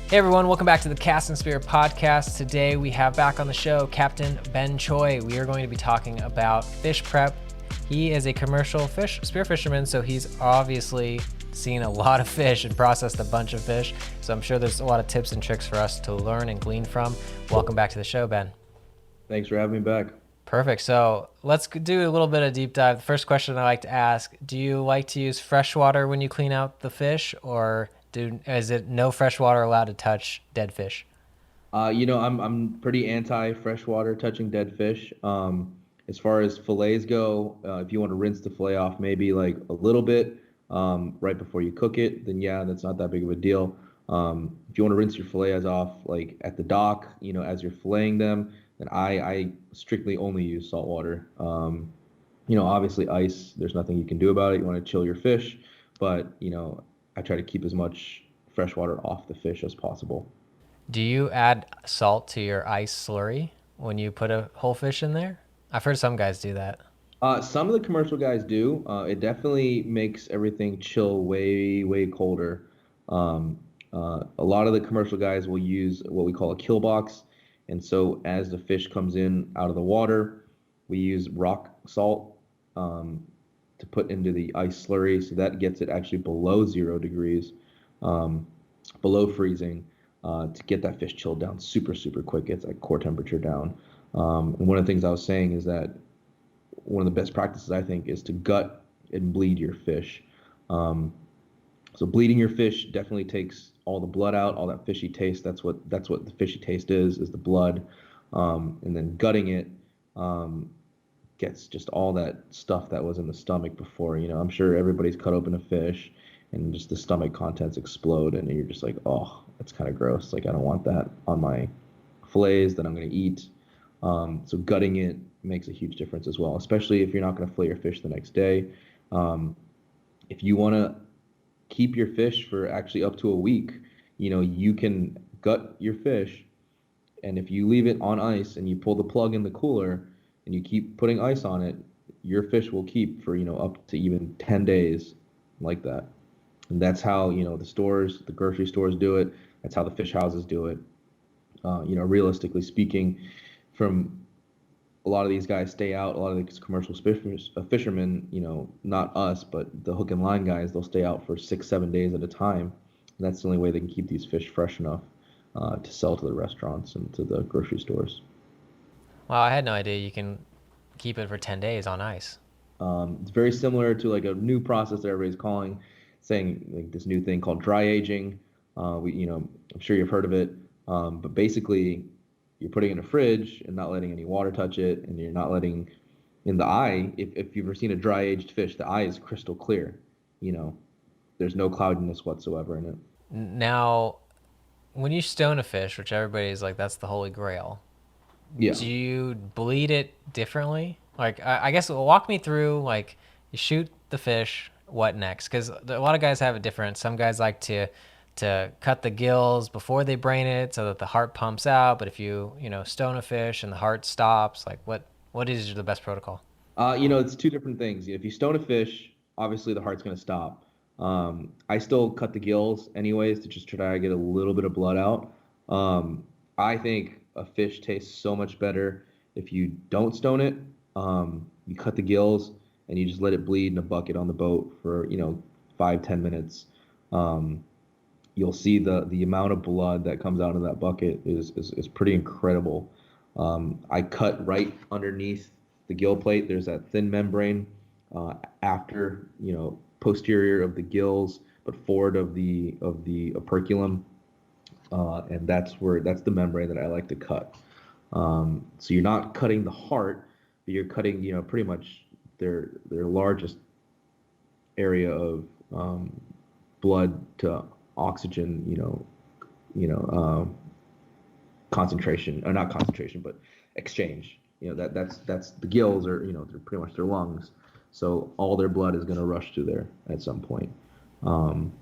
Hey everyone, welcome back to the Cast and Spear podcast. Today we have back on the show Captain Ben Choi. We are going to be talking about fish prep. He is a commercial spear fisherman, so he's obviously seen a lot of fish and processed a bunch of fish. So I'm sure there's a lot of tips and tricks for us to learn and glean from. Welcome back to the show, Ben. Thanks for having me back. Perfect. So let's do a little bit of deep dive. The first question I like to ask, do you like to use fresh water when you clean out the fish, or is it no fresh water allowed to touch dead fish? I'm pretty anti freshwater touching dead fish. As far as fillets go, if you want to rinse the fillet off, maybe like a little bit right before you cook it, then yeah, that's not that big of a deal. If you want to rinse your fillets off like at the dock, as you're filleting them, then I strictly only use salt water. Obviously ice, there's nothing you can do about it. You want to chill your fish, but I try to keep as much fresh water off the fish as possible. Do you add salt to your ice slurry when you put a whole fish in there? I've heard some guys do that. Some of the commercial guys do. It definitely makes everything chill way, way colder. A lot of the commercial guys will use what we call a kill box. And so as the fish comes in out of the water, we use rock salt to put into the ice slurry. So that gets it actually below 0 degrees, um, below freezing, to get that fish chilled down super, super quick. It's like core temperature down. And one of the things I was saying is that one of the best practices I think is to gut and bleed your fish. Um, so bleeding your fish definitely takes all the blood out, all that fishy taste. That's what the fishy taste is the blood. And then gutting it um, gets just all that stuff that was in the stomach before. I'm sure everybody's cut open a fish and just the stomach contents explode, and you're just like, oh, that's kind of gross. Like I don't want that on my fillets that I'm going to eat. So gutting it makes a huge difference as well, especially if you're not going to fillet your fish the next day. Um, if you want to keep your fish for actually up to a week, you can gut your fish, and if you leave it on ice and you pull the plug in the cooler and you keep putting ice on it, your fish will keep for, up to even 10 days like that. And that's how, the grocery stores do it. That's how the fish houses do it. Realistically speaking, from a lot of these guys stay out. A lot of these commercial fishermen, not us, but the hook and line guys, they'll stay out for 6, 7 days at a time. And that's the only way they can keep these fish fresh enough to sell to the restaurants and to the grocery stores. Wow, I had no idea you can keep it for 10 days on ice. It's very similar to like a new process that everybody's saying like this new thing called dry aging. I'm sure you've heard of it, but basically, you're putting it in a fridge and not letting any water touch it, and you're not letting in the eye. If you've ever seen a dry aged fish, the eye is crystal clear. You know, there's no cloudiness whatsoever in it. Now, when you stone a fish, which everybody's like, that's the holy grail, Yeah. do you bleed it differently? Like, I guess walk me through, like, you shoot the fish, what next? Because a lot of guys have it different. Some guys like to cut the gills before they brain it so that the heart pumps out. But if you stone a fish and the heart stops, like what is the best protocol? It's two different things. If you stone a fish, obviously the heart's going to stop. I still cut the gills anyways to just try to get a little bit of blood out. I think a fish tastes so much better if you don't stone it. You cut the gills and you just let it bleed in a bucket on the boat for 5, 10 minutes. Um, you'll see the amount of blood that comes out of that bucket is pretty incredible. I cut right underneath the gill plate. There's that thin membrane after, posterior of the gills, but forward of the operculum, and that's the membrane that I like to cut. So you're not cutting the heart, but you're cutting, pretty much their largest area of blood to oxygen, concentration, or not concentration, but exchange. That's the gills are, they're pretty much their lungs. So all their blood is going to rush through there at some point. Um,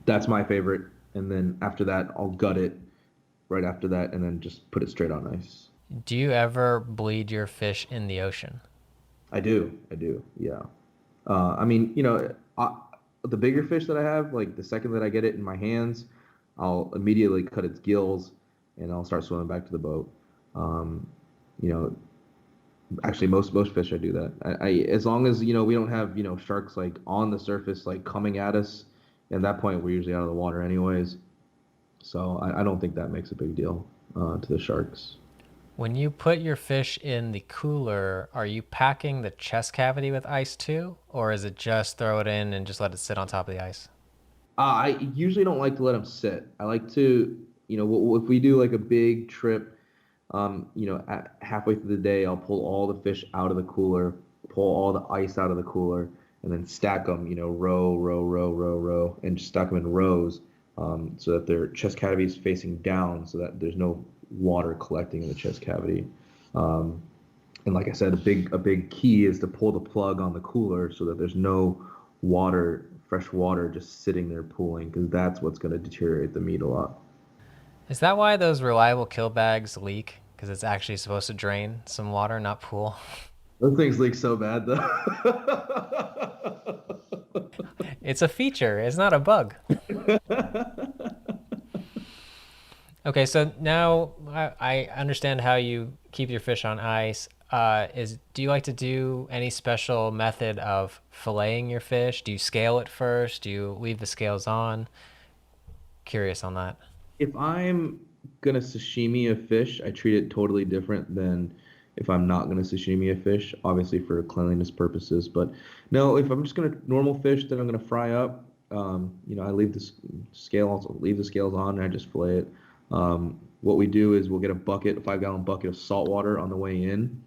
that's my favorite. And then after that, I'll gut it right after that, and then just put it straight on ice. Do you ever bleed your fish in the ocean? I do, yeah. I mean, the bigger fish that I have, like the second that I get it in my hands, I'll immediately cut its gills, and I'll start swimming back to the boat. Um, you know, Actually, most fish I do that. As long as we don't have sharks like on the surface like coming at us. At that point, we're usually out of the water anyways. So I don't think that makes a big deal to the sharks. When you put your fish in the cooler, are you packing the chest cavity with ice too? Or is it just throw it in and just let it sit on top of the ice? I usually don't like to let them sit. I like to, if we do like a big trip, halfway through the day, I'll pull all the fish out of the cooler, pull all the ice out of the cooler, and then stack them, row, and just stack them in rows, so that their chest cavity is facing down, so that there's no water collecting in the chest cavity. Um, and like I said, a big key is to pull the plug on the cooler so that there's no water, fresh water, just sitting there pooling, because that's what's going to deteriorate the meat a lot. Is that why those reliable kill bags leak? Because it's actually supposed to drain some water, not pool. Those things leak so bad though. It's a feature, it's not a bug. Okay, so now I understand how you keep your fish on ice. Do you like to do any special method of filleting your fish? Do you scale it first? Do you leave the scales on? Curious on that. If I'm gonna sashimi a fish, I treat it totally different than if I'm not gonna sashimi a fish, obviously for cleanliness purposes. But no, if I'm just gonna normal fish that I'm gonna fry up, I leave leave the scales on, and I just fillet it. What we do is we'll get a 5-gallon bucket of salt water on the way in,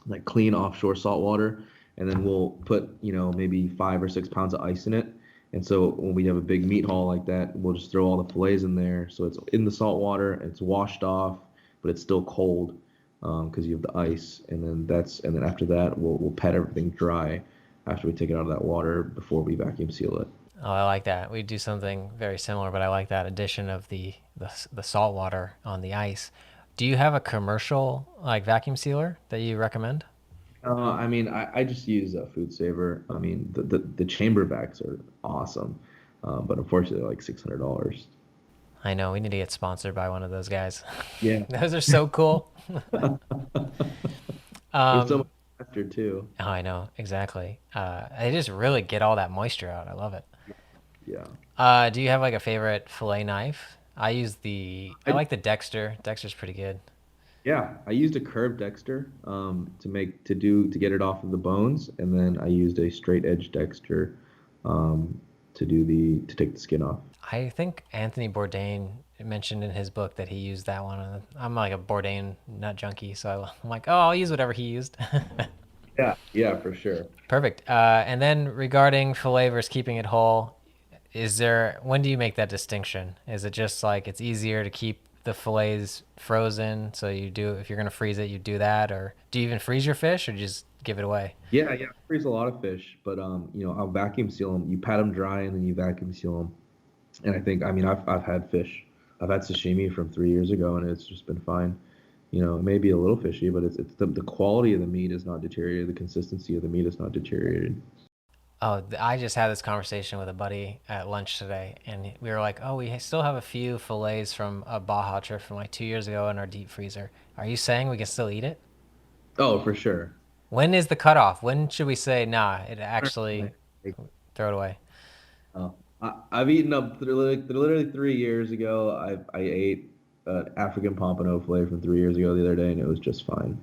like clean offshore salt water, and then we'll put maybe 5 or 6 pounds of ice in it. And so when we have a big meat haul like that, we'll just throw all the fillets in there. So it's in the salt water, it's washed off, but it's still cold because you have the ice. And then after that, we'll pat everything dry after we take it out of that water before we vacuum seal it. Oh, I like that. We do something very similar, but I like that addition of the salt water on the ice. Do you have a commercial like vacuum sealer that you recommend? I mean, I just use a food saver. I mean, the chamber backs are awesome, but unfortunately, they're like $600. I know we need to get sponsored by one of those guys. Yeah. Those are so cool. They're so Um, much faster too. oh, I know exactly. They just really get all that moisture out. I love it. Yeah. Do you have like a favorite fillet knife? I I like the Dexter. Dexter's pretty good. Yeah, I used a curved Dexter to get it off of the bones, and then I used a straight edge Dexter to take the skin off. I think Anthony Bourdain mentioned in his book that he used that one. I'm like a Bourdain nut junkie, so I'm like, oh, I'll use whatever he used. Yeah, yeah, for sure. Perfect. And then regarding fillet versus keeping it whole, when do you make that distinction? Is it just like it's easier to keep the fillets frozen, so if you're gonna freeze it, you do that, or do you even freeze your fish, or just give it away? Yeah, yeah, I freeze a lot of fish, but I'll vacuum seal them. You pat them dry and then you vacuum seal them. And I mean, I've had fish. I've had sashimi from 3 years ago, and it's just been fine. It may be a little fishy, but it's the quality of the meat is not deteriorated. The consistency of the meat is not deteriorated. Oh, I just had this conversation with a buddy at lunch today, and we were like, "Oh, we still have a few fillets from a Baja trip from like 2 years ago in our deep freezer. Are you saying we can still eat it? Oh, for sure. When is the cutoff? When should we say, nah, it actually Like, throw it away?" I've eaten up literally 3 years ago. I ate an African pompano fillet from 3 years ago the other day, and it was just fine.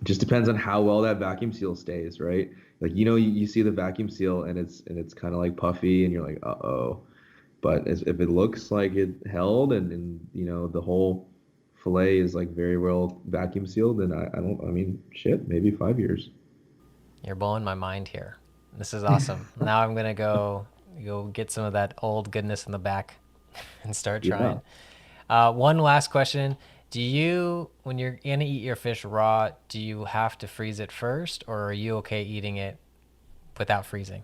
It just depends on how well that vacuum seal stays, right? Like you see the vacuum seal and it's kind of like puffy, and you're like, uh-oh. But if it looks like it held and the whole fillet is like very well vacuum sealed, then I don't. I mean, shit, maybe 5 years. You're blowing my mind here. This is awesome. Now I'm gonna go get some of that old goodness in the back and start Yeah. trying. One last question. When you're gonna eat your fish raw, do you have to freeze it first, or are you okay eating it without freezing?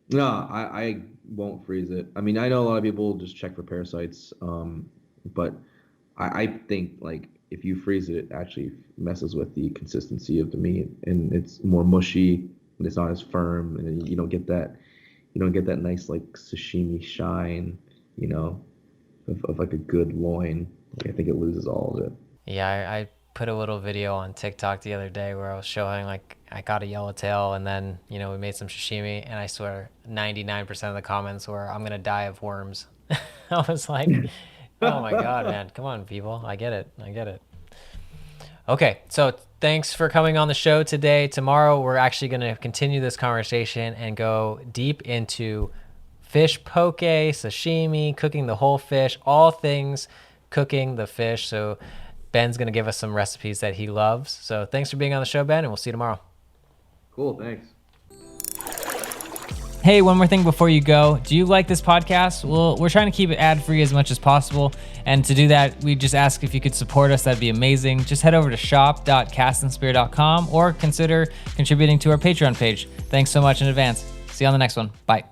No, I won't freeze it. I mean, I know a lot of people just check for parasites, but I think like if you freeze it, it actually messes with the consistency of the meat, and it's more mushy, and it's not as firm, and you don't get that nice like sashimi shine, you know. of like a good loin. I think it loses all of it. Yeah, I put a little video on TikTok the other day where I was showing like I got a yellowtail and then, we made some sashimi, and I swear 99% of the comments were, I'm going to die of worms. I was like, oh my God, man. Come on, people. I get it. Okay, so thanks for coming on the show today. Tomorrow, we're actually going to continue this conversation and go deep into fish poke, sashimi, cooking the whole fish, all things cooking the fish. So Ben's going to give us some recipes that he loves. So thanks for being on the show, Ben, and we'll see you tomorrow. Cool, thanks. Hey, one more thing before you go. Do you like this podcast? Well, we're trying to keep it ad-free as much as possible. And to do that, we just ask if you could support us. That'd be amazing. Just head over to shop.castandspear.com or consider contributing to our Patreon page. Thanks so much in advance. See you on the next one. Bye.